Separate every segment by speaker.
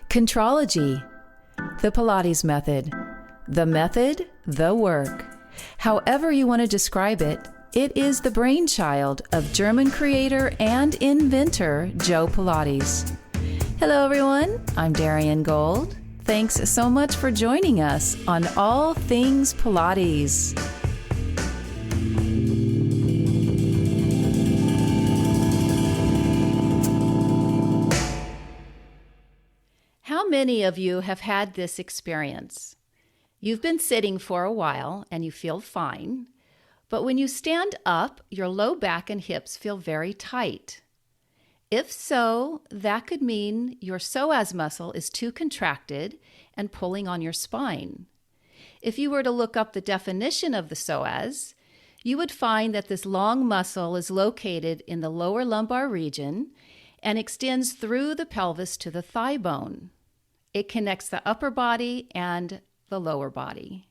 Speaker 1: Contrology, the Pilates method, the work. However you want to describe it, it is the brainchild of German creator and inventor Joe Pilates. Hello everyone, I'm Darian Gold. Thanks so much for joining us on All Things Pilates. How many of you have had this experience? You've been sitting for a while and you feel fine, but when you stand up, your low back and hips feel very tight. If so, that could mean your psoas muscle is too contracted and pulling on your spine. If you were to look up the definition of the psoas, you would find that this long muscle is located in the lower lumbar region and extends through the pelvis to the thigh bone. It connects the upper body and the lower body.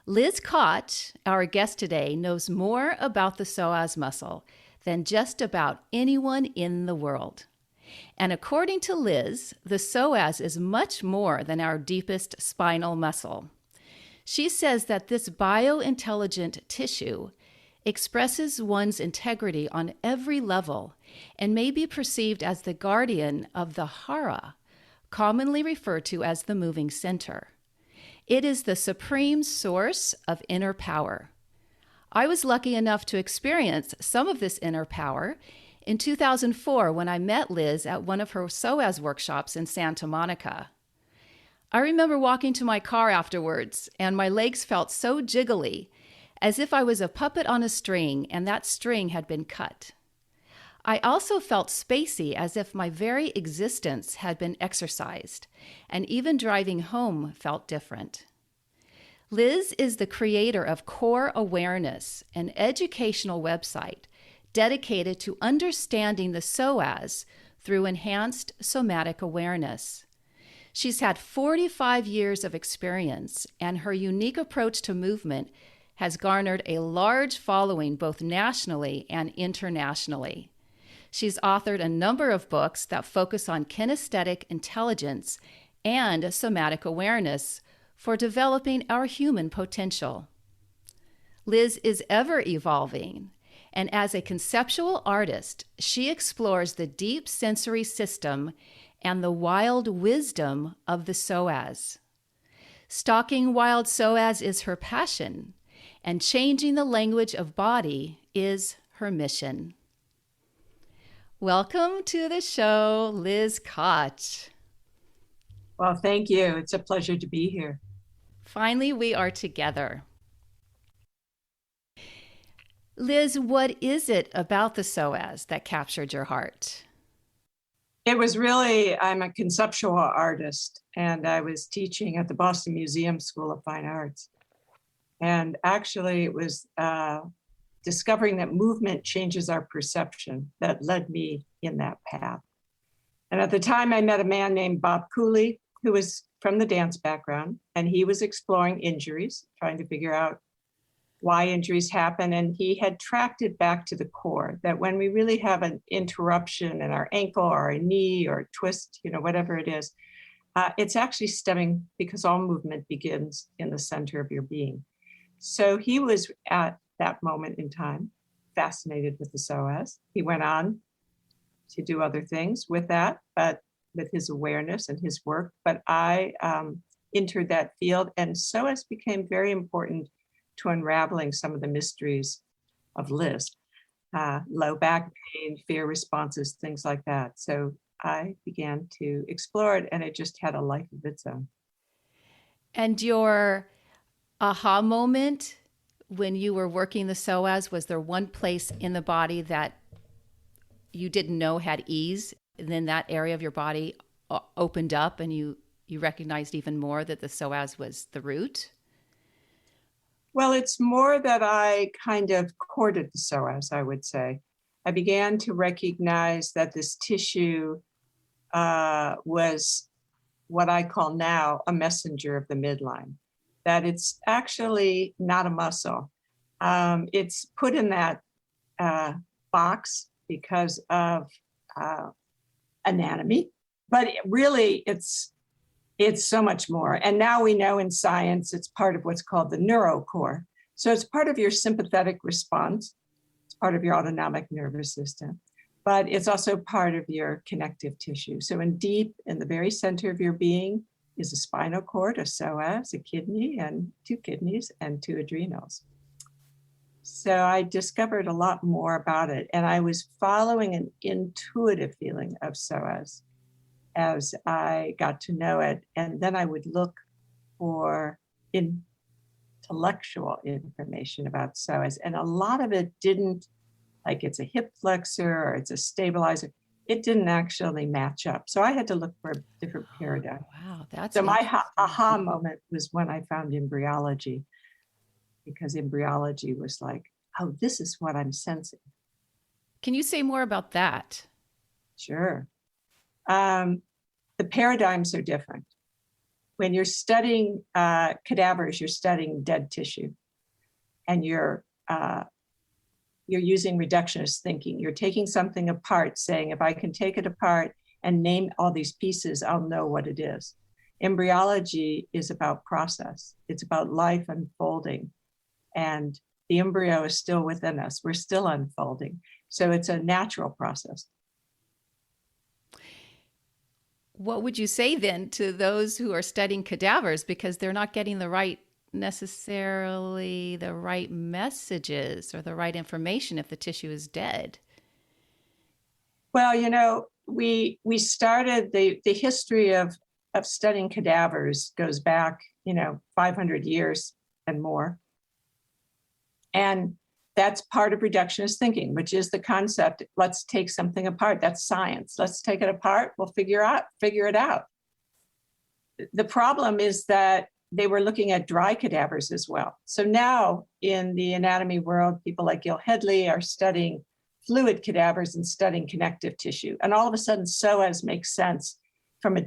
Speaker 1: Liz Koch, our guest today, knows more about the psoas muscle than just about anyone in the world. And according to Liz, the psoas is much more than our deepest spinal muscle. She says that this biointelligent tissue expresses one's integrity on every level and may be perceived as the guardian of the hara, commonly referred to as the moving center. It is the supreme source of inner power. I was lucky enough to experience some of this inner power in 2004 when I met Liz at one of her psoas workshops in Santa Monica. I remember walking to my car afterwards, and my legs felt so jiggly, as if I was a puppet on a string and that string had been cut. I also felt spacey, as if my very existence had been exercised, and even driving home felt different. Liz is the creator of Core Awareness, an educational website dedicated to understanding the psoas through enhanced somatic awareness. She's had 45 years of experience, and her unique approach to movement has garnered a large following both nationally and internationally. She's authored a number of books that focus on kinesthetic intelligence and somatic awareness for developing our human potential. Liz is ever evolving, and as a conceptual artist, she explores the deep sensory system and the wild wisdom of the psoas. Stalking Wild Psoas is her passion, and changing the language of body is her mission. Welcome to the show, Liz Koch.
Speaker 2: Well, thank you. It's a pleasure to be here.
Speaker 1: Finally, we are together. Liz, what is it about the psoas that captured your heart?
Speaker 2: It was really, I'm a conceptual artist, and I was teaching at the Boston Museum School of Fine Arts. And actually, it was discovering that movement changes our perception that led me in that path. And at the time, I met a man named Bob Cooley, who was from the dance background, and he was exploring injuries, trying to figure out why injuries happen. And he had tracked it back to the core, that when we really have an interruption in our ankle or our knee or twist, whatever it is, it's actually stemming because all movement begins in the center of your being. So he was at that moment in time fascinated with the psoas. He went on to do other things with that, but with his awareness and his work. But I entered that field, and psoas became very important to unraveling some of the mysteries of Liz, low back pain, fear responses, things like that. So I began to explore it, and it just had a life of its own.
Speaker 1: And your aha moment when you were working the psoas, was there one place in the body that you didn't know had ease, and then that area of your body opened up and you recognized even more that the psoas was the root?
Speaker 2: Well, it's more that I kind of courted the psoas, I would say. I began to recognize that this tissue was what I call now a messenger of the midline, that it's actually not a muscle. It's put in that box because of anatomy, but really it's so much more. And now we know in science, it's part of what's called the neurocore. So it's part of your sympathetic response. It's part of your autonomic nervous system, but it's also part of your connective tissue. So in the very center of your being is a spinal cord, a psoas, a kidney, and 2 kidneys and 2 adrenals. So I discovered a lot more about it, and I was following an intuitive feeling of psoas as I got to know it. And then I would look for intellectual information about psoas. And a lot of it didn't, like it's a hip flexor or it's a stabilizer. It didn't actually match up. So I had to look for a different paradigm.
Speaker 1: Wow, that's
Speaker 2: so my aha moment was when I found embryology, because embryology was like, oh, this is what I'm sensing.
Speaker 1: Can you say more about that?
Speaker 2: Sure. The paradigms are different. When you're studying cadavers, you're studying dead tissue, and you're using reductionist thinking. You're taking something apart, saying, if I can take it apart and name all these pieces, I'll know what it is. Embryology is about process. It's about life unfolding, and the embryo is still within us. We're still unfolding. So it's a natural process.
Speaker 1: What would you say then to those who are studying cadavers because they're not getting necessarily the right messages or the right information if the tissue is dead?
Speaker 2: Well, we started the history of studying cadavers goes back, 500 years and more. And that's part of reductionist thinking, which is the concept, let's take something apart. That's science. Let's take it apart. We'll figure it out. The problem is that they were looking at dry cadavers as well. So now in the anatomy world, people like Gil Hedley are studying fluid cadavers and studying connective tissue. And all of a sudden, psoas makes sense from a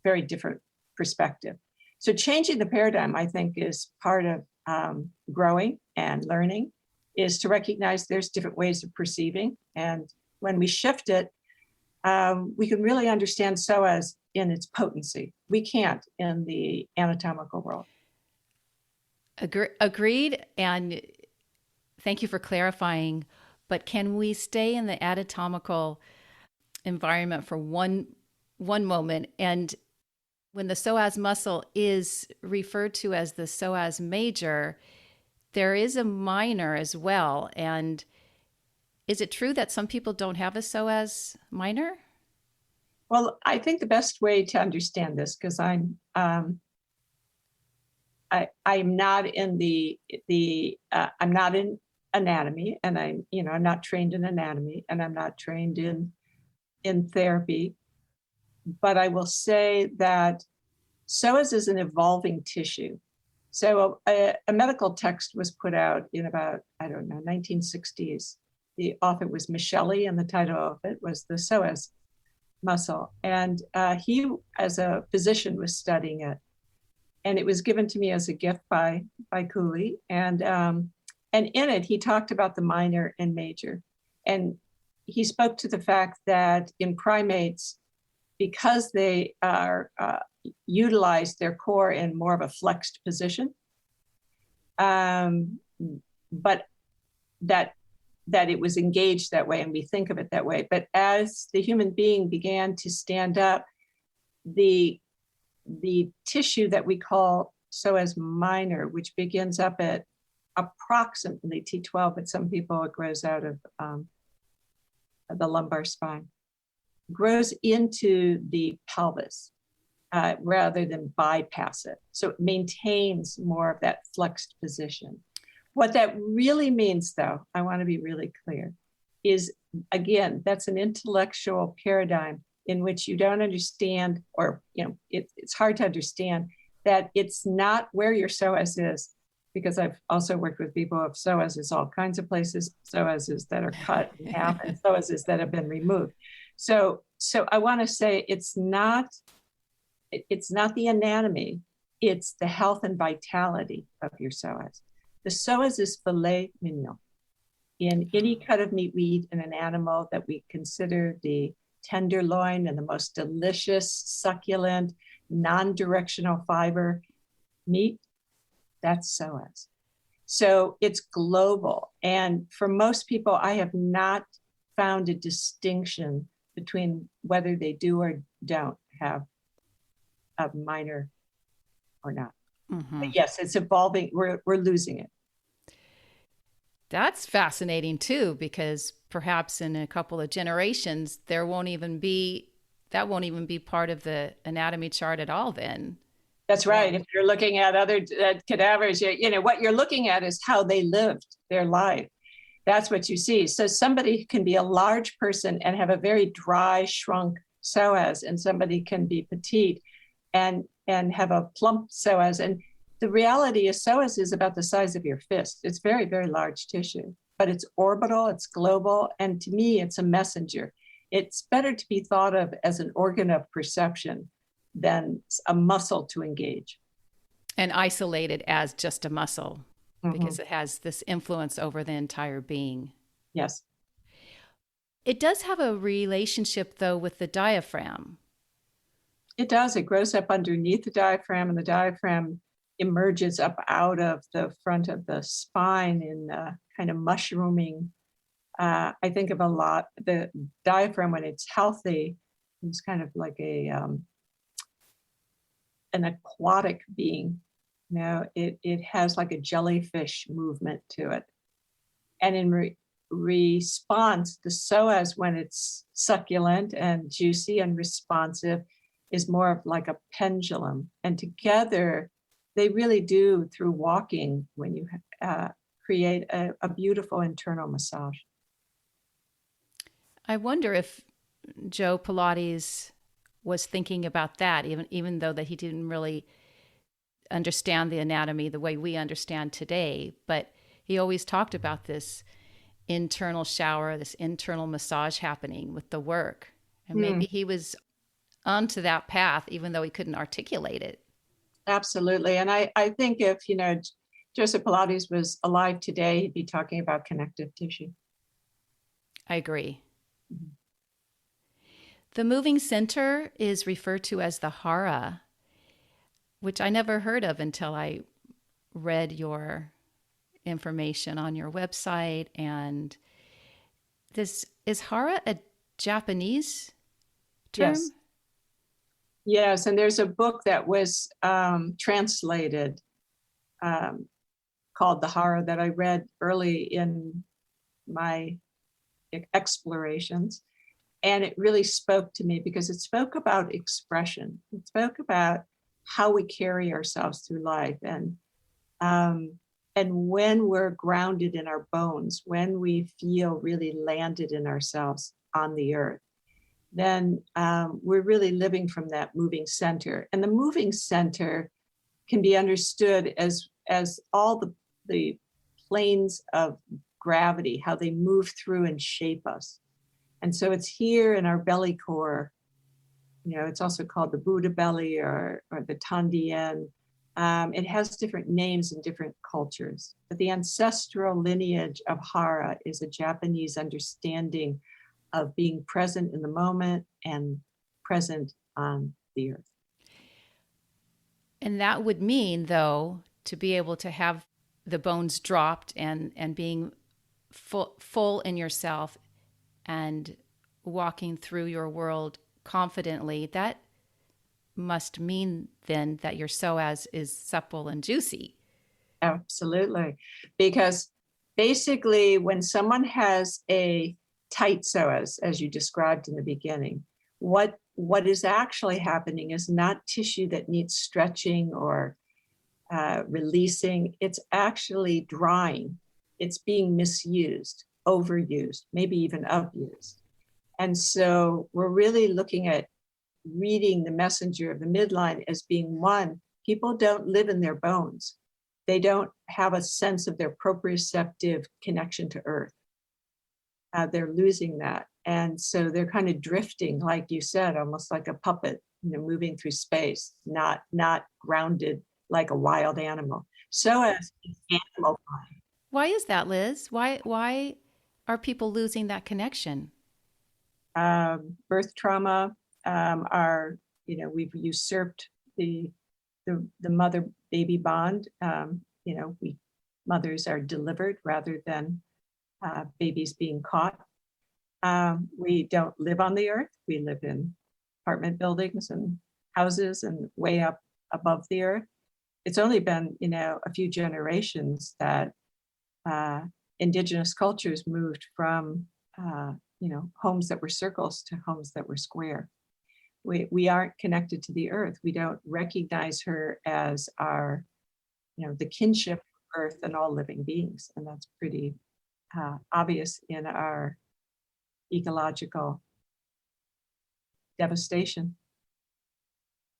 Speaker 2: very different perspective. So changing the paradigm, I think, is part of growing and learning, is to recognize there's different ways of perceiving. And when we shift it, we can really understand psoas in its potency. We can't in the anatomical world.
Speaker 1: Agreed. And thank you for clarifying. But can we stay in the anatomical environment for one moment? And when the psoas muscle is referred to as the psoas major, there is a minor as well. And is it true that some people don't have a psoas minor?
Speaker 2: Well, I think the best way to understand this, because I'm not in I'm not in anatomy, and I'm not trained in anatomy, and I'm not trained in therapy, but I will say that psoas is an evolving tissue. So a medical text was put out in about, 1960s. The author was Michelli, and the title of it was The Psoas Muscle. And he, as a physician, was studying it. And it was given to me as a gift by Cooley. And in it, he talked about the minor and major. And he spoke to the fact that in primates, because they are utilize their core in more of a flexed position, but that it was engaged that way, and we think of it that way. But as the human being began to stand up, the tissue that we call psoas minor, which begins up at approximately T12, but some people it grows out of the lumbar spine, grows into the pelvis rather than bypass it. So it maintains more of that flexed position. What that really means, though, I want to be really clear, is, again, that's an intellectual paradigm in which you don't understand, or it's hard to understand that it's not where your psoas is, because I've also worked with people who have psoas all kinds of places, psoas that are cut in half, and psoas that have been removed. So I want to say it's not the anatomy, it's the health and vitality of your psoas. The psoas is filet mignon. In any cut of meat we eat in an animal that we consider the tenderloin and the most delicious, succulent, non-directional fiber meat, that's psoas. So it's global. And for most people, I have not found a distinction between whether they do or don't have a minor or not.
Speaker 1: Mm-hmm.
Speaker 2: But yes, it's evolving. We're losing it.
Speaker 1: That's fascinating too, because perhaps in a couple of generations, that won't even be part of the anatomy chart at all then.
Speaker 2: That's right. If you're looking at other cadavers, what you're looking at is how they lived their life. That's what you see. So somebody can be a large person and have a very dry, shrunk psoas, and somebody can be petite and have a plump psoas. And the reality is psoas is about the size of your fist. It's very, very large tissue, but it's orbital, it's global, and to me, it's a messenger. It's better to be thought of as an organ of perception than a muscle to engage.
Speaker 1: And isolated as just a muscle, because it has this influence over the entire being.
Speaker 2: Yes.
Speaker 1: It does have a relationship, though, with the diaphragm.
Speaker 2: It does. It grows up underneath the diaphragm, and the diaphragm emerges up out of the front of the spine in kind of mushrooming. I think of a lot, the diaphragm, when it's healthy, it's kind of like an aquatic being. It has like a jellyfish movement to it. And in response, the psoas, when it's succulent and juicy and responsive, is more of like a pendulum. And together, they really do, through walking, when you create a beautiful internal massage.
Speaker 1: I wonder if Joe Pilates was thinking about that, even though that he didn't really understand the anatomy the way we understand today, but he always talked about this internal shower, this internal massage happening with the work. And maybe he was onto that path, even though he couldn't articulate it.
Speaker 2: Absolutely. And I think if, Joseph Pilates was alive today, he'd be talking about connective tissue.
Speaker 1: I agree. Mm-hmm. The moving center is referred to as the hara, which I never heard of until I read your information on your website. And this is hara a Japanese term?
Speaker 2: Yes, and there's a book that was translated called The Hara that I read early in my explorations. And it really spoke to me because it spoke about expression. It spoke about how we carry ourselves through life. And when we're grounded in our bones, when we feel really landed in ourselves on the earth, then we're really living from that moving center. And the moving center can be understood as all the planes of gravity, how they move through and shape us. And so it's here in our belly core. It's also called the Buddha belly or the Tandien. It has different names in different cultures. But the ancestral lineage of hara is a Japanese understanding of being present in the moment and present on the earth.
Speaker 1: And that would mean, though, to be able to have the bones dropped and being full in yourself and walking through your world confidently, that must mean then that your psoas is supple and juicy.
Speaker 2: Absolutely. Because basically when someone has a tight psoas, as you described in the beginning, what is actually happening is not tissue that needs stretching or releasing. It's actually drying. It's being misused, overused, maybe even abused. And so we're really looking at reading the messenger of the midline as being one, people don't live in their bones. They don't have a sense of their proprioceptive connection to earth. They're losing that. And so they're kind of drifting, like you said, almost like a puppet, moving through space, not grounded like a wild animal. So as animal.
Speaker 1: Why is that, Liz? Why are people losing that connection?
Speaker 2: birth trauma are, we've usurped the mother-baby bond. Mothers are delivered rather than babies being caught. We don't live on the earth. We live in apartment buildings and houses and way up above the earth. It's only been, a few generations that indigenous cultures moved from, homes that were circles to homes that were square. We aren't connected to the earth. We don't recognize her as our, the kinship of earth and all living beings. And that's pretty obvious in our ecological devastation.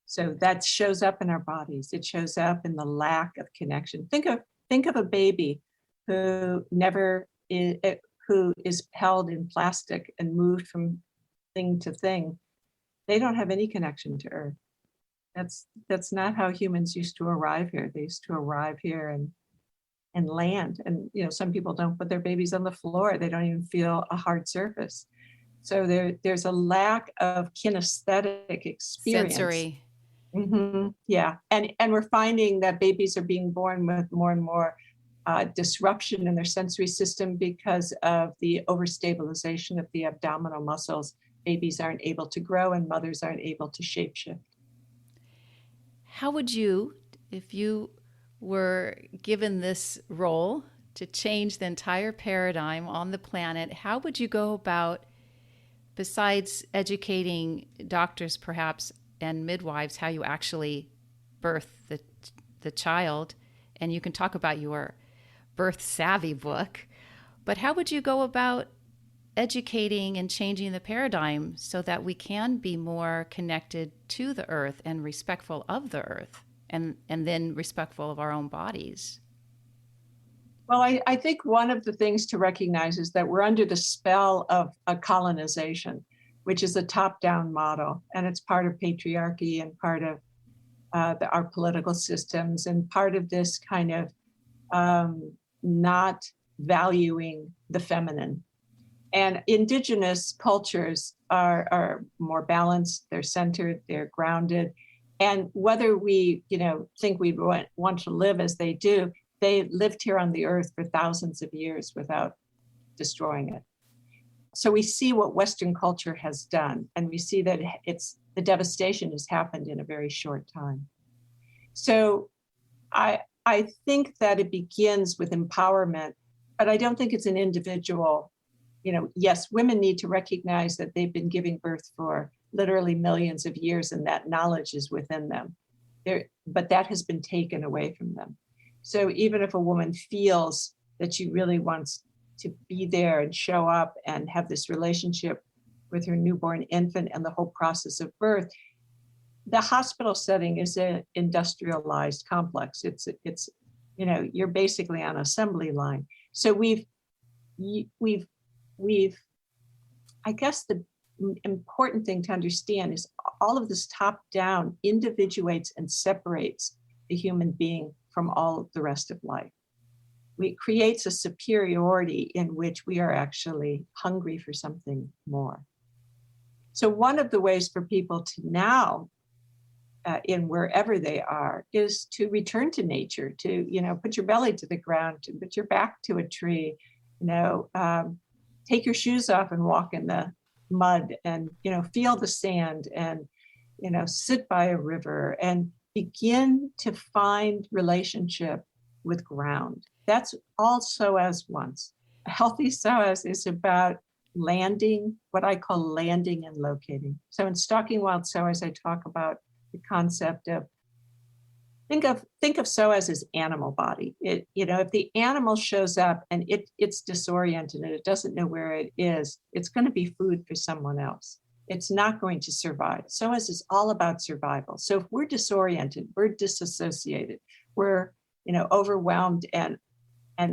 Speaker 2: So that shows up in our bodies. It shows up in the lack of connection. Think of a baby who who is held in plastic and moved from thing to thing. They don't have any connection to earth. That's not how humans used to arrive here. They used to arrive here and land. And some people don't put their babies on the floor. They don't even feel a hard surface. So there's a lack of kinesthetic experience.
Speaker 1: Sensory.
Speaker 2: Mm-hmm. Yeah. And we're finding that babies are being born with more and more disruption in their sensory system because of the overstabilization of the abdominal muscles. Babies aren't able to grow and mothers aren't able to shapeshift.
Speaker 1: How would you, if you were given this role to change the entire paradigm on the planet, how would you go about, besides educating doctors perhaps and midwives, how you actually birth the child? And you can talk about your birth savvy book, but how would you go about educating and changing the paradigm so that we can be more connected to the earth and respectful of the earth, and then respectful of our own bodies?
Speaker 2: Well, I think one of the things to recognize is that we're under the spell of a colonization, which is a top-down model, and it's part of patriarchy and part of our political systems and part of this kind of not valuing the feminine. And indigenous cultures are more balanced, they're centered, they're grounded. And whether we, think we want to live as they do, they lived here on the earth for thousands of years without destroying it. So we see what Western culture has done, and we see that the devastation has happened in a very short time. So I think that it begins with empowerment, but I don't think it's an individual. Yes, women need to recognize that they've been giving birth for literally millions of years and that knowledge is within them. But that has been taken away from them. So even if a woman feels that she really wants to be there and show up and have this relationship with her newborn infant and the whole process of birth, the hospital setting is an industrialized complex. It's you're basically on assembly line. So we've I guess the important thing to understand is all of this top down individuates and separates the human being from all of the rest of life. It creates a superiority in which we are actually hungry for something more. So one of the ways for people to now, in wherever they are, is to return to nature, to, put your belly to the ground, to put your back to a tree, take your shoes off and walk in the mud and, feel the sand and, sit by a river and begin to find relationship with ground. That's all psoas wants. A healthy psoas is about landing, what I call landing and locating. So in Stalking Wild Psoas, I talk about the concept of, think of psoas as animal body. If the animal shows up and it's disoriented and it doesn't know where it is, it's going to be food for someone else. It's not going to survive. Psoas is all about survival. So if we're disoriented, we're disassociated, we're overwhelmed and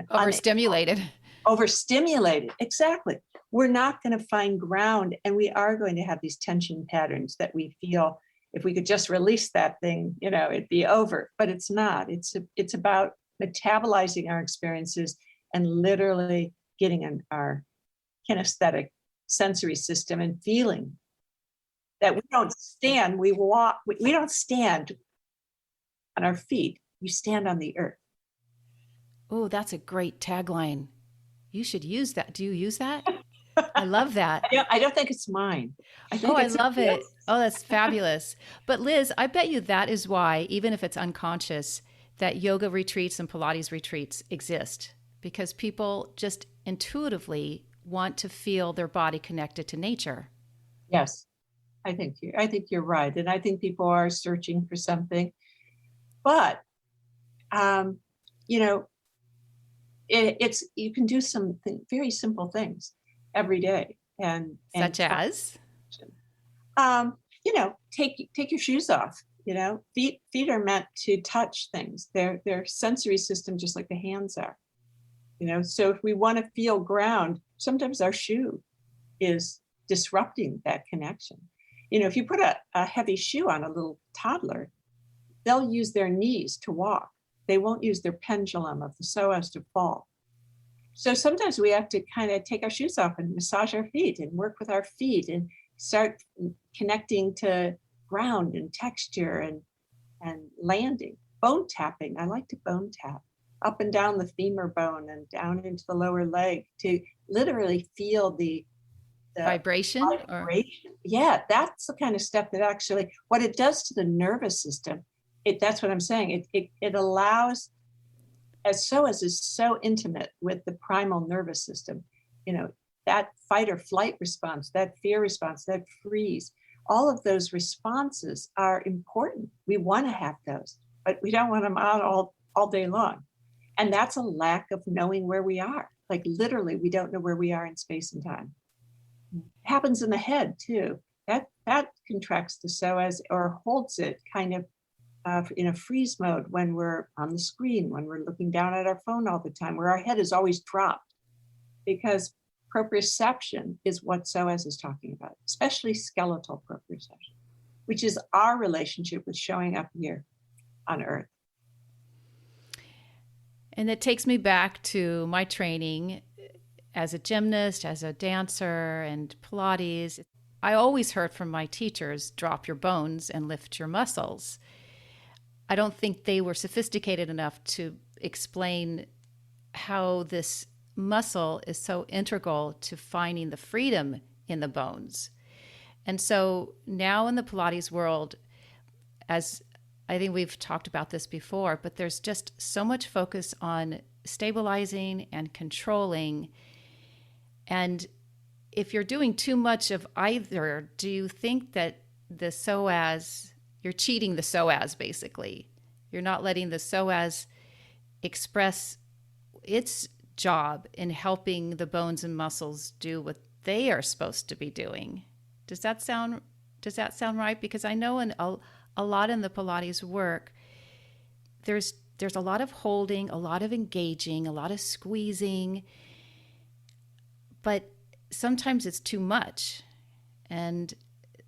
Speaker 1: overstimulated.
Speaker 2: Overstimulated, exactly. We're not going to find ground, and we are going to have these tension patterns that we feel if we could just release that thing, it'd be over. But it's not. It's about metabolizing our experiences and literally getting in our kinesthetic sensory system and feeling. That we don't stand, we walk, we don't stand on our feet, we stand on the earth.
Speaker 1: Oh, that's a great tagline. You should use that. Do you use that? I love that.
Speaker 2: I don't think it's mine. I
Speaker 1: Oh,
Speaker 2: think
Speaker 1: I
Speaker 2: it's
Speaker 1: love
Speaker 2: somebody
Speaker 1: it.
Speaker 2: else's.
Speaker 1: Oh, that's fabulous. But Liz, I bet you that is why, even if it's unconscious, that yoga retreats and Pilates retreats exist, because people just intuitively want to feel their body connected to nature.
Speaker 2: Yes, I think you're right. And I think people are searching for something. But um, you know, it's you can do some very simple things every day and
Speaker 1: Such as?
Speaker 2: take your shoes off. Feet are meant to touch things. They're sensory system, just like the hands are. So if we want to feel ground, sometimes our shoe is disrupting that connection. If you put a heavy shoe on a little toddler, they'll use their knees to walk. They won't use their pendulum of the psoas to fall. So sometimes we have to kind of take our shoes off and massage our feet and work with our feet and start connecting to ground and texture and landing. Bone tapping. I like to bone tap up and down the femur bone and down into the lower leg to literally feel the
Speaker 1: Vibration or?
Speaker 2: vibration. Yeah, that's the kind of stuff that actually, what it does to the nervous system, that's what I'm saying. It allows, as psoas is so intimate with the primal nervous system, that fight or flight response, that fear response, that freeze, all of those responses are important. We want to have those, but we don't want them out all day long. And that's a lack of knowing where we are. Like literally, we don't know where we are in space and time. It happens in the head too. That contracts the psoas or holds it kind of in a freeze mode when we're on the screen, when we're looking down at our phone all the time, where our head is always dropped, because proprioception is what psoas is talking about, especially skeletal proprioception, which is our relationship with showing up here on Earth.
Speaker 1: And it takes me back to my training as a gymnast, as a dancer, and Pilates. I always heard from my teachers, drop your bones and lift your muscles. I don't think they were sophisticated enough to explain how this muscle is so integral to finding the freedom in the bones. And so now in the Pilates world, as I think we've talked about this before, but there's just so much focus on stabilizing and controlling. And if you're doing too much of either, do you think that the psoas, you're cheating the psoas basically? You're not letting the psoas express its job in helping the bones and muscles do what they are supposed to be doing. Does that sound right? Because I know in a lot in the Pilates work, there's a lot of holding, a lot of engaging, a lot of squeezing, but sometimes it's too much. And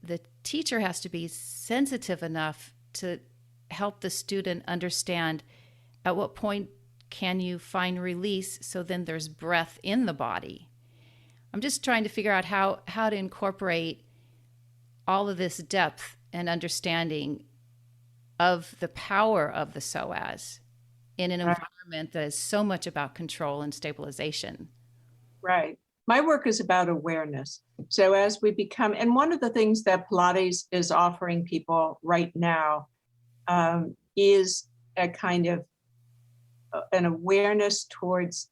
Speaker 1: the teacher has to be sensitive enough to help the student understand at what point can you find release so then there's breath in the body. I'm just trying to figure out how to incorporate all of this depth and understanding of the power of the psoas in an environment that is so much about control and stabilization.
Speaker 2: Right. My work is about awareness. So as we become, and one of the things that Pilates is offering people right now is a kind of an awareness towards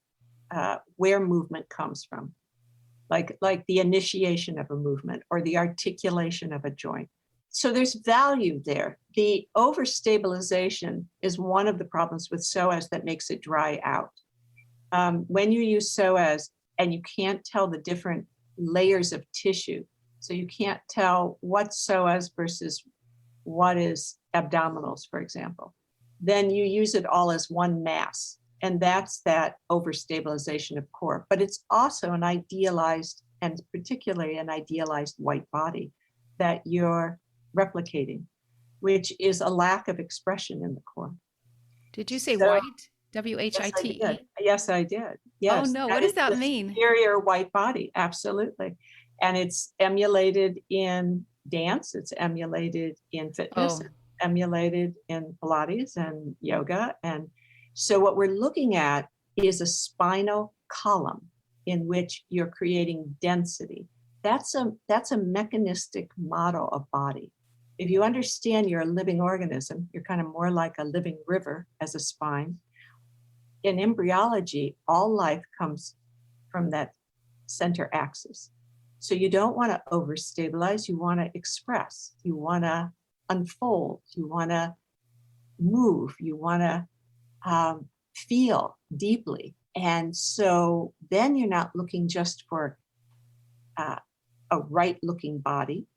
Speaker 2: where movement comes from, like the initiation of a movement or the articulation of a joint. So there's value there. The overstabilization is one of the problems with psoas that makes it dry out. When you use psoas and you can't tell the different layers of tissue, so you can't tell what's psoas versus what is abdominals, for example, then you use it all as one mass. And that's that overstabilization of core. But it's also an idealized, and particularly an idealized white body that you're replicating, which is a lack of expression in the core.
Speaker 1: Did you say white? W-H-I-T-E?
Speaker 2: Yes, I did.
Speaker 1: Oh
Speaker 2: Yes.
Speaker 1: no, what does that
Speaker 2: the
Speaker 1: mean?
Speaker 2: superior white body, absolutely. And it's emulated in dance, it's emulated in fitness,
Speaker 1: Oh,
Speaker 2: it's emulated in Pilates and yoga. And so what we're looking at is a spinal column in which you're creating density. That's a mechanistic model of body. If you understand you're a living organism, you're kind of more like a living river as a spine. In embryology, all life comes from that center axis. So you don't want to overstabilize, you want to express, you want to unfold, you want to move, you want to feel deeply. And so then you're not looking just for a right looking body,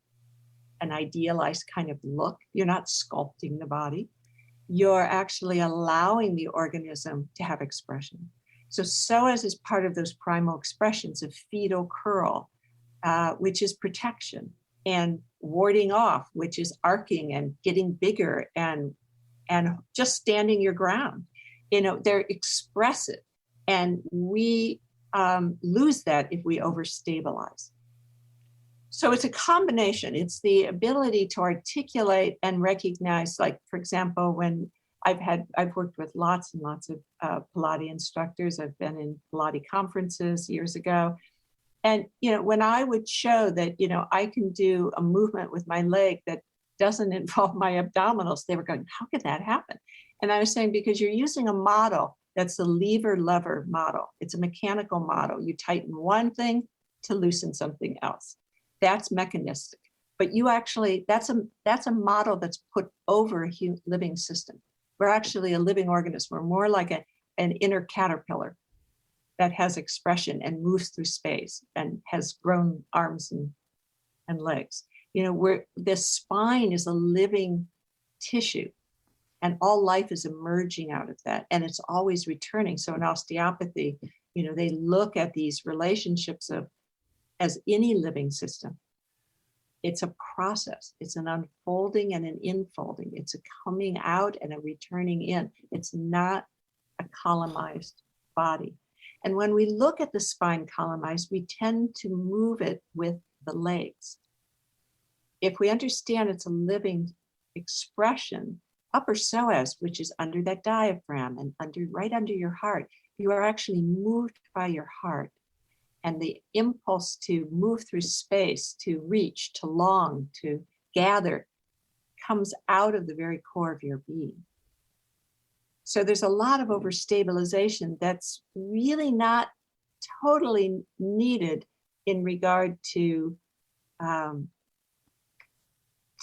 Speaker 2: an idealized kind of look. You're not sculpting the body. You're actually allowing the organism to have expression. So psoas is part of those primal expressions of fetal curl, which is protection, and warding off, which is arcing and getting bigger and just standing your ground. They're expressive, and we lose that if we overstabilize. So it's a combination. It's the ability to articulate and recognize, like, for example, when I've worked with lots and lots of Pilates instructors. I've been in Pilates conferences years ago. And, when I would show that, I can do a movement with my leg that doesn't involve my abdominals, they were going, how could that happen? And I was saying, because you're using a model that's the lever-lever model. It's a mechanical model. You tighten one thing to loosen something else. That's mechanistic. But you actually, that's a model that's put over a living system. We're actually a living organism. We're more like an inner caterpillar that has expression and moves through space and has grown arms and legs. The spine is a living tissue, and all life is emerging out of that, and it's always returning. So in osteopathy, they look at these relationships as any living system. It's a process. It's an unfolding and an infolding. It's a coming out and a returning in. It's not a columnized body. And when we look at the spine columnized, we tend to move it with the legs. If we understand it's a living expression, upper psoas, which is under that diaphragm and right under your heart, you are actually moved by your heart. And the impulse to move through space, to reach, to long, to gather, comes out of the very core of your being. So there's a lot of overstabilization that's really not totally needed in regard to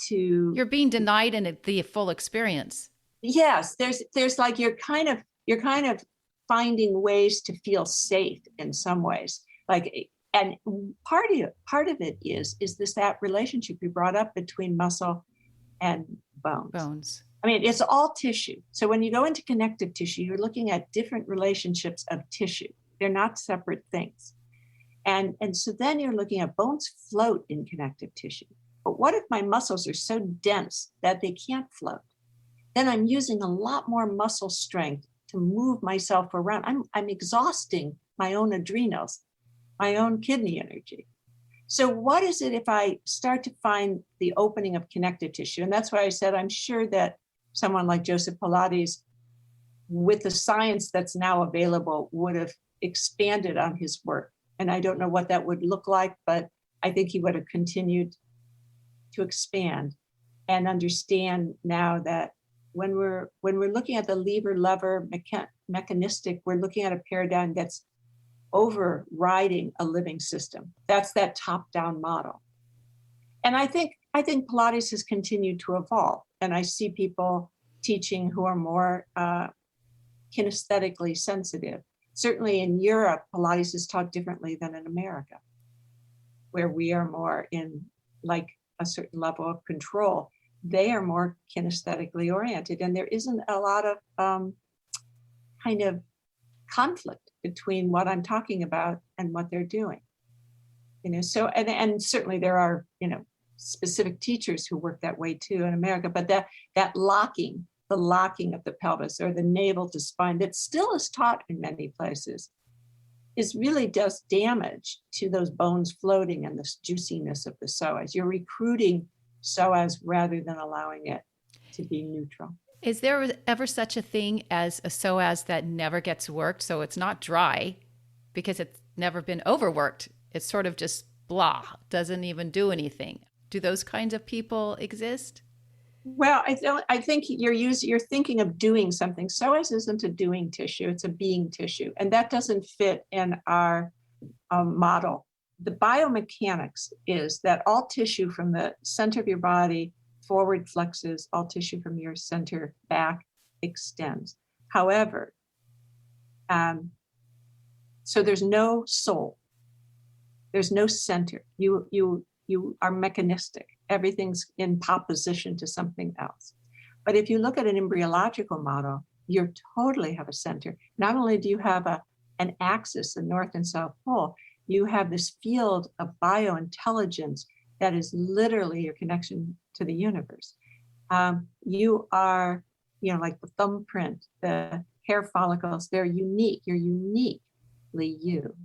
Speaker 1: you're being denied in the full experience.
Speaker 2: Yes, there's like you're kind of finding ways to feel safe in some ways. And part of it is that relationship you brought up between muscle and bones. I mean, it's all tissue. So when you go into connective tissue, you're looking at different relationships of tissue. They're not separate things. And so then you're looking at bones float in connective tissue. But what if my muscles are so dense that they can't float? Then I'm using a lot more muscle strength to move myself around. I'm exhausting my own adrenals, my own kidney energy. So what is it if I start to find the opening of connective tissue? And that's why I said, I'm sure that someone like Joseph Pilates, with the science that's now available, would have expanded on his work. And I don't know what that would look like, but I think he would have continued to expand and understand now that when we're looking at the lever-lever mechanistic, we're looking at a paradigm that's overriding a living system. That's that top-down model. And I think Pilates has continued to evolve. And I see people teaching who are more kinesthetically sensitive. Certainly in Europe, Pilates is taught differently than in America, where we are more in like a certain level of control. They are more kinesthetically oriented, and there isn't a lot of kind of conflict between what I'm talking about and what they're doing. So and certainly there are specific teachers who work that way too in America, but that locking, the locking of the pelvis or the navel to spine, that still is taught in many places. really does damage to those bones floating and this juiciness of the psoas. You're recruiting psoas rather than allowing it to be neutral.
Speaker 1: Is there ever such a thing as a psoas that never gets worked? So it's not dry because it's never been overworked. It's sort of just blah, doesn't even do anything. Do those kinds of people exist?
Speaker 2: Well, I think you're thinking of doing something. Psoas isn't a doing tissue; it's a being tissue, and that doesn't fit in our model. The biomechanics is that all tissue from the center of your body forward flexes, all tissue from your center back extends. However, so there's no soul, there's no center. You are mechanistic. Everything's in opposition to something else. But if you look at an embryological model, you totally have a center. Not only do you have an axis, the north and south pole, you have this field of biointelligence that is literally your connection to the universe. You are, like the thumbprint, the hair follicles, they're unique. You're uniquely you.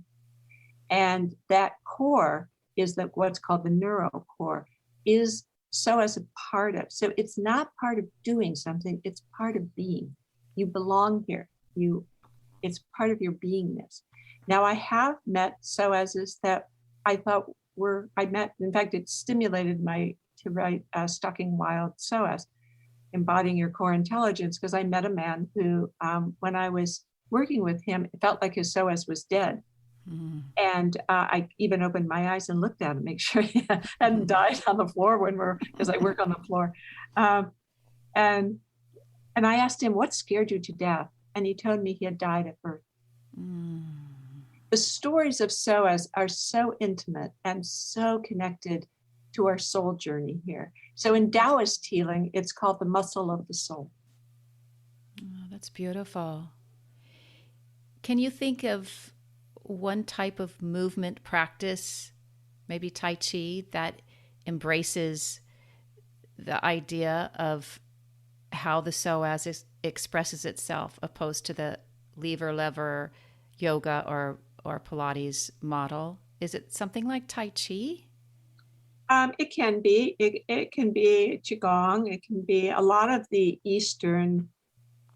Speaker 2: And that core is what's called the neurocore, is so as a part of. So it's not part of doing something, it's part of being. You belong here. It's part of your beingness. Now, I have met psoases that I thought in fact, it stimulated to write Stalking Wild Psoas, Embodying Your Core Intelligence, because I met a man who, when I was working with him, it felt like his psoas was dead. Mm. And I even opened my eyes and looked at him, make sure he hadn't died on the floor because I work on the floor. And I asked him, what scared you to death? And he told me he had died at birth. Mm. The stories of psoas are so intimate and so connected to our soul journey here. So in Taoist healing, it's called the muscle of the soul.
Speaker 1: Oh, that's beautiful. Can you think of one type of movement practice, maybe Tai Chi, that embraces the idea of how the psoas expresses itself, opposed to the lever yoga or Pilates model? Is it something like Tai Chi?
Speaker 2: It can be. It can be Qigong. It can be a lot of the Eastern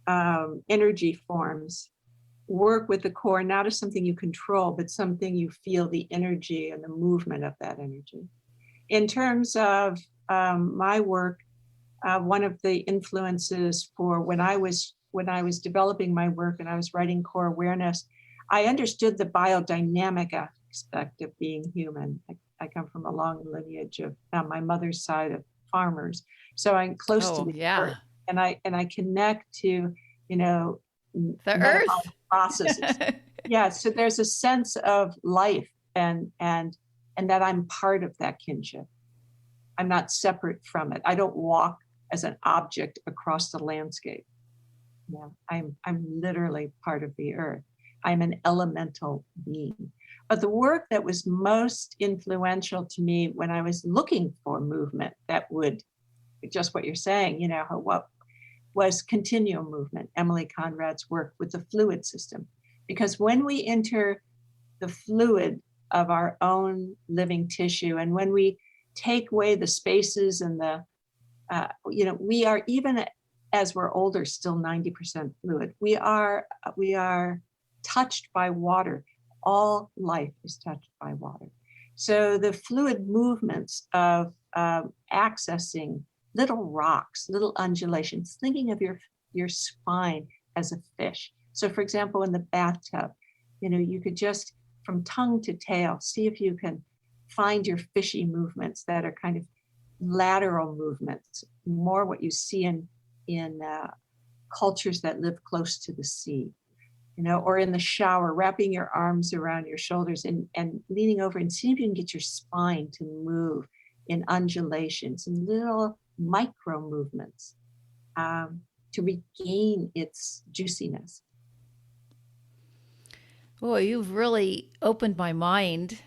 Speaker 2: energy forms work with the core, not as something you control, but something you feel the energy and the movement of that energy. In terms of my work, one of the influences for when I was developing my work and I was writing core awareness, I understood the biodynamic aspect of being human. I come from a long lineage of my mother's side of farmers, so I'm close to the earth, and I connect to the
Speaker 1: earth
Speaker 2: processes. Yeah, so there's a sense of life and that I'm part of that kinship. I'm not separate from it. I don't walk as an object across the landscape. Yeah, I'm literally part of the earth. I'm an elemental being. But the work that was most influential to me when I was looking for movement that would, just what you're saying, what was continuum movement, Emily Conrad's work with the fluid system. Because when we enter the fluid of our own living tissue, and when we take away the spaces and we are, even as we're older, still 90% fluid. We are touched by water. All life is touched by water. So the fluid movements of accessing little rocks, little undulations, thinking of your spine as a fish. So for example, in the bathtub, you could just from tongue to tail, see if you can find your fishy movements that are kind of lateral movements, more what you see in cultures that live close to the sea. Or in the shower, wrapping your arms around your shoulders and leaning over and seeing if you can get your spine to move in undulations and little micro movements to regain its juiciness.
Speaker 1: Well, you've really opened my mind,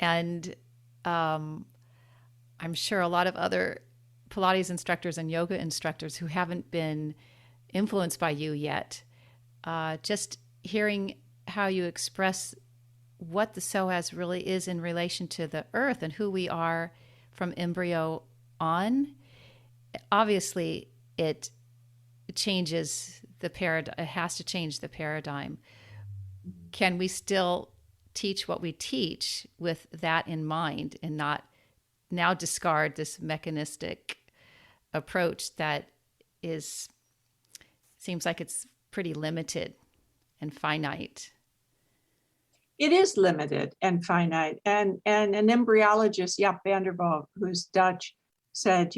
Speaker 1: and I'm sure a lot of other Pilates instructors and yoga instructors who haven't been influenced by you yet. Just hearing how you express what the psoas really is in relation to the earth and who we are from embryo on, obviously it changes the paradigm. It has to change the paradigm. Can we still teach what we teach with that in mind and not now discard this mechanistic approach that seems like it's pretty limited and finite?
Speaker 2: It is limited and finite. And an embryologist, Jaap van der Wal, who's Dutch, said,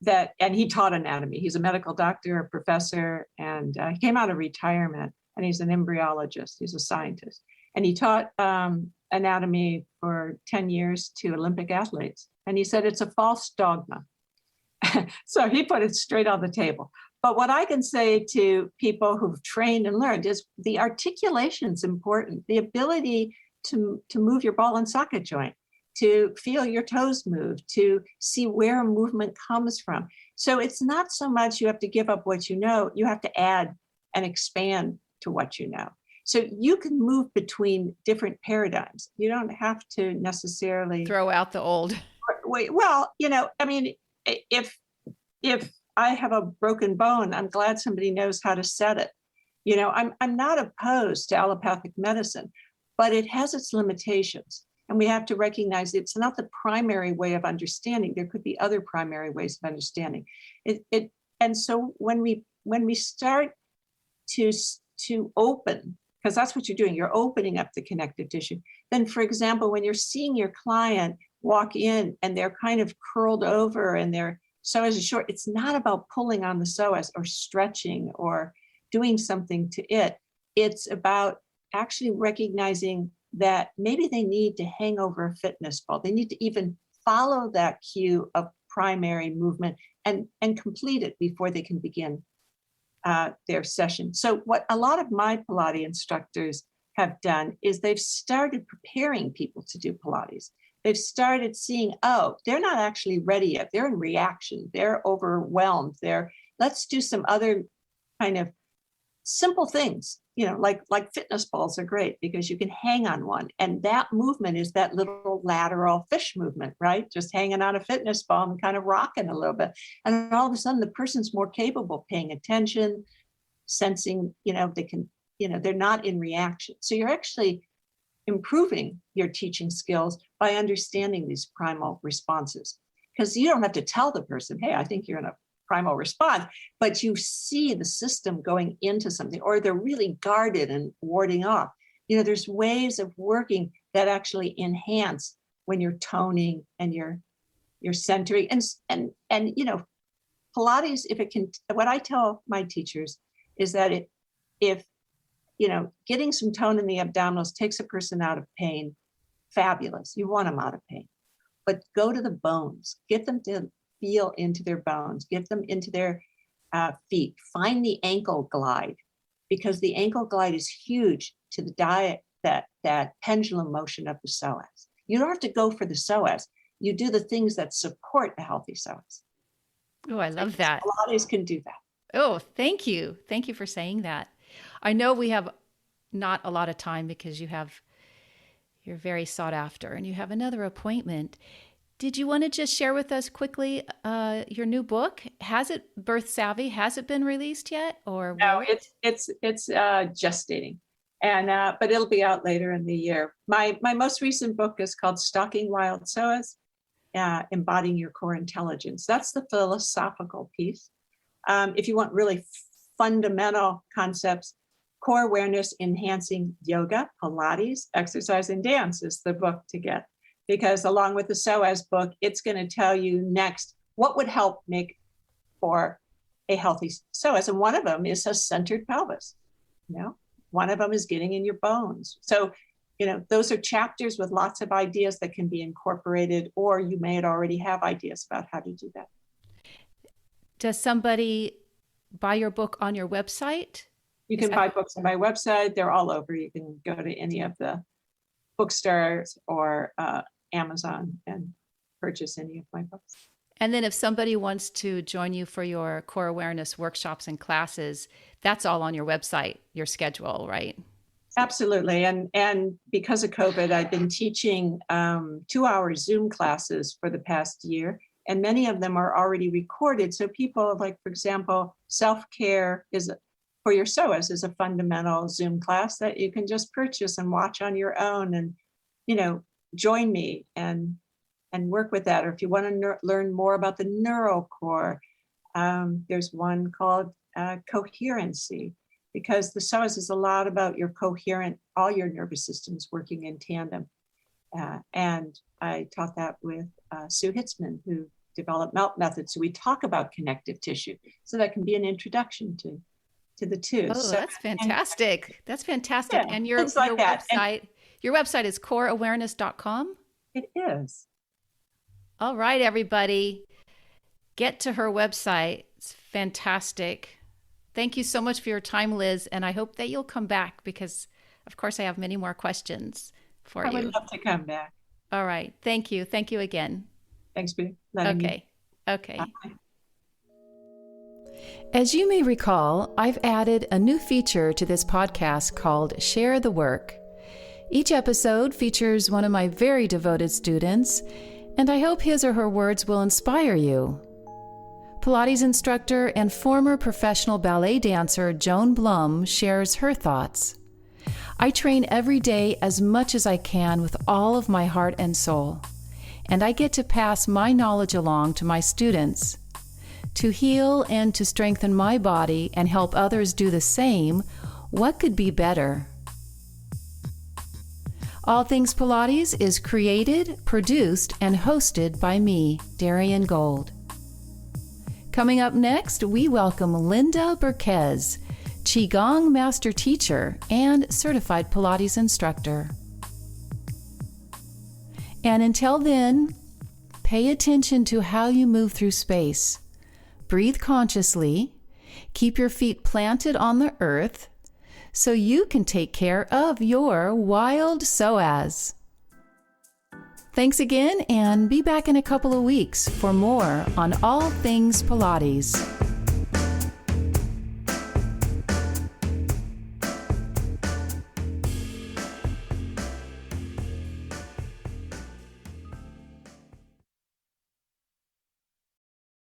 Speaker 2: that, and he taught anatomy. He's a medical doctor, a professor, and he came out of retirement, and he's an embryologist. He's a scientist. And he taught anatomy for 10 years to Olympic athletes. And he said it's a false dogma. So he put it straight on the table. But what I can say to people who've trained and learned is the articulation is important. The ability to move your ball and socket joint, to feel your toes move, to see where a movement comes from. So it's not so much you have to give up what you know, you have to add and expand to what you know. So you can move between different paradigms. You don't have to necessarily
Speaker 1: throw out the old.
Speaker 2: Well, I mean, if I have a broken bone, I'm glad somebody knows how to set it. I'm not opposed to allopathic medicine, but it has its limitations. And we have to recognize it's not the primary way of understanding. There could be other primary ways of understanding it. And so when we start to open, because that's what you're doing, you're opening up the connective tissue. Then, for example, when you're seeing your client walk in and they're kind of curled over and their psoas is short, it's not about pulling on the psoas or stretching or doing something to it. It's about actually recognizing that maybe they need to hang over a fitness ball. They need to even follow that cue of primary movement and complete it before they can begin their session. So what a lot of my Pilates instructors have done is they've started preparing people to do Pilates. They've started seeing, oh, they're not actually ready yet. They're in reaction. They're overwhelmed. Let's do some other kind of simple things, like fitness balls are great because you can hang on one. And that movement is that little lateral fish movement, right? Just hanging on a fitness ball and kind of rocking a little bit. And all of a sudden the person's more capable of paying attention, sensing, they can, they're not in reaction. So you're actually improving your teaching skills by understanding these primal responses, because you don't have to tell the person, hey, I think you're in a primal response, but you see the system going into something, or they're really guarded and warding off. There's ways of working that actually enhance when you're toning and you're centering. And Pilates, if it can, what I tell my teachers is that if getting some tone in the abdominals takes a person out of pain, fabulous. You want them out of pain, but go to the bones, get them to feel into their bones, get them into their feet, find the ankle glide, because the ankle glide is huge to the diet, that pendulum motion of the psoas. You don't have to go for the psoas. You do the things that support a healthy psoas.
Speaker 1: Oh, I love that.
Speaker 2: Pilates can do that.
Speaker 1: Oh, thank you. Thank you for saying that. I know we have not a lot of time because you're very sought after and you have another appointment. Did you want to just share with us quickly your new book? Has it, Birth Savvy, has it been released yet? Or
Speaker 2: no, it's gestating, and but it'll be out later in the year. My most recent book is called Stalking Wild Psoas, Embodying Your Core Intelligence. That's the philosophical piece. If you want really fundamental concepts, core awareness enhancing yoga, Pilates, exercise, and dance is the book to get. Because along with the psoas book, it's going to tell you next what would help make for a healthy psoas. And one of them is a centered pelvis. One of them is getting in your bones. So, those are chapters with lots of ideas that can be incorporated, or you may already have ideas about how to do that.
Speaker 1: Does somebody buy your book on your website?
Speaker 2: You can buy books on my website. They're all over. You can go to any of the bookstores or Amazon and purchase any of my books.
Speaker 1: And then if somebody wants to join you for your core awareness workshops and classes, that's all on your website, your schedule, right?
Speaker 2: Absolutely. And because of COVID, I've been teaching 2-hour Zoom classes for the past year, and many of them are already recorded. So people, like, for example, self-care is for your psoas is a fundamental Zoom class that you can just purchase and watch on your own, and, join me and work with that. Or if you want to learn more about the neural core, there's one called coherency, because the psoas is a lot about your all your nervous systems working in tandem. And I taught that with Sue Hitzman, who developed MELT methods. So we talk about connective tissue. So that can be an introduction to the two.
Speaker 1: Oh,
Speaker 2: So,
Speaker 1: that's fantastic. That's fantastic.
Speaker 2: Yeah,
Speaker 1: and
Speaker 2: things like that.
Speaker 1: Your website is coreawareness.com?
Speaker 2: It is.
Speaker 1: All right, everybody. Get to her website. It's fantastic. Thank you so much for your time, Liz. And I hope that you'll come back because, of course, I have many more questions for you.
Speaker 2: I would love to come back.
Speaker 1: All right. Thank you. Thank you again.
Speaker 2: Thanks for letting me.
Speaker 1: Okay.
Speaker 2: Bye.
Speaker 1: As you may recall, I've added a new feature to this podcast called Share the Work. Each episode features one of my very devoted students, and I hope his or her words will inspire you. Pilates instructor and former professional ballet dancer Joan Blum shares her thoughts. I train every day as much as I can with all of my heart and soul, and I get to pass my knowledge along to my students. To heal and to strengthen my body and help others do the same, what could be better? All Things Pilates is created, produced, and hosted by me, Darian Gold. Coming up next, we welcome Linda Burquez, Qigong Master Teacher and Certified Pilates Instructor. And until then, pay attention to how you move through space. Breathe consciously, keep your feet planted on the earth so you can take care of your wild psoas. Thanks again, and be back in a couple of weeks for more on All Things Pilates.